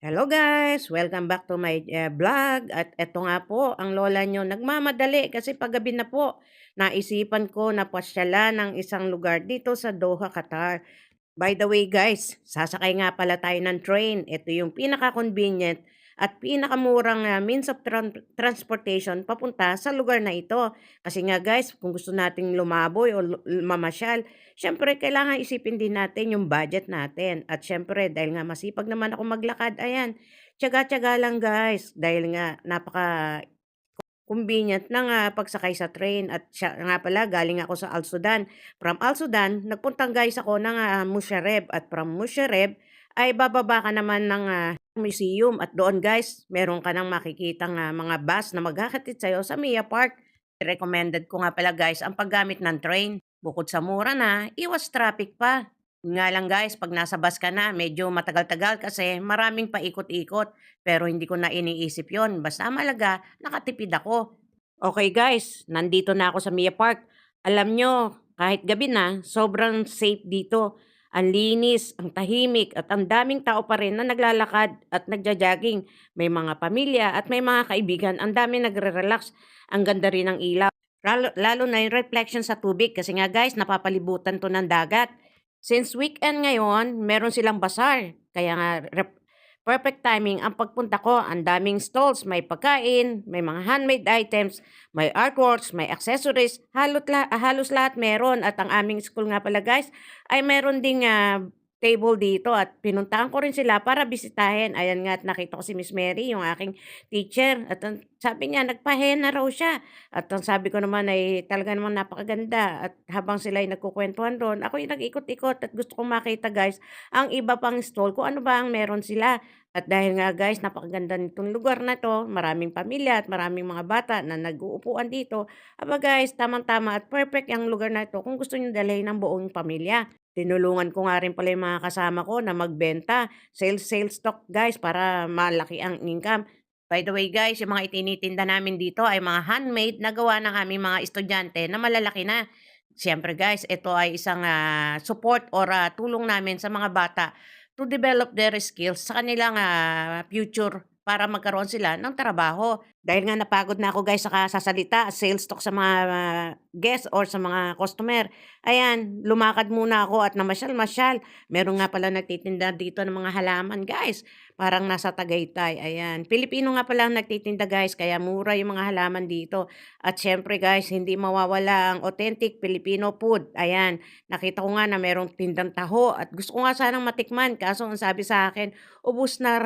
Hello guys! Welcome back to my vlog. At eto nga po, ang lola nyo nagmamadali kasi paggabi na po. Naisipan ko na pasyalan ng isang lugar dito sa Doha, Qatar. By the way guys, sasakay nga pala tayo ng train. Ito yung pinaka-convenient at pinakamurang means of transportation papunta sa lugar na ito. Kasi nga guys, kung gusto nating lumaboy o mamasyal, syempre kailangan isipin din natin yung budget natin. At syempre dahil nga masipag naman ako maglakad, ayan, tiyaga-tiyaga lang guys. Dahil nga napaka convenient ng pagsakay sa train at siya nga pala galing ako sa Al Sudan. From Al Sudan, nagpuntang guys ako ng Musharraf at from Musharraf ay bababa ka naman ng museum at doon guys, meron ka nang makikitang mga bus na maghahatid sa'yo sa Mia Park. Recommended ko nga pala guys ang paggamit ng train. Bukod sa mura na, iwas traffic pa. Yun nga lang guys, pag nasa bus ka na, medyo matagal-tagal kasi maraming paikot-ikot. Pero hindi ko na iniisip yon. Basta malaga, nakatipid ako. Okay guys, nandito na ako sa Mia Park. Alam nyo, kahit gabi na, sobrang safe dito. Ang linis, ang tahimik, at ang daming tao pa rin na naglalakad at nagja-jogging. May mga pamilya at may mga kaibigan. Ang dami nagre-relax. Ang ganda rin ng ilaw. Lalo na yung reflection sa tubig kasi nga guys, napapalibutan to ng dagat. Since weekend ngayon, meron silang bazaar. Kaya nga, perfect timing ang pagpunta ko. Ang daming stalls, may pagkain, may mga handmade items, may artworks, may accessories. Halos lahat meron. At ang aming school nga pala guys, ay meron ding table dito at pinuntahan ko rin sila para bisitahin. Ayan nga at nakita ko si Miss Mary, yung aking teacher. At sabi niya, nagpahena raw siya. At ang sabi ko naman ay talaga namang napakaganda. At habang sila ay nagkukwentuhan doon, ako yung nag-ikot-ikot at gusto kong makita guys ang iba pang stall kung ano ba ang meron sila. At dahil nga guys, napakaganda nitong lugar na to, maraming pamilya at maraming mga bata na nag-uupuan dito. Aba guys, tamang-tama at perfect ang lugar na ito kung gusto niyo dalhin ng buong pamilya. Tinulungan ko nga rin pala yung mga kasama ko na magbenta, sales stock guys para malaki ang income. By the way guys, yung mga itinitinda namin dito ay mga handmade na gawa ng aming mga estudyante na malalaki na. Siyempre guys, ito ay isang support or tulong namin sa mga bata to develop their skills sa kanilang future para magkaroon sila ng trabaho. Dahil nga napagod na ako guys sa sasalita, sales talk sa mga guests or sa mga customer. Ayan, lumakad muna ako at namasyal-masyal. Meron nga pala nagtitinda dito ng mga halaman guys. Parang nasa Tagaytay. Ayan. Pilipino nga pala ang nagtitinda guys, kaya mura yung mga halaman dito. At syempre guys, hindi mawawala ang authentic Filipino food. Ayan, nakita ko nga na merong tindang taho at gusto ko nga sanang matikman. Kaso ang sabi sa akin, ubus na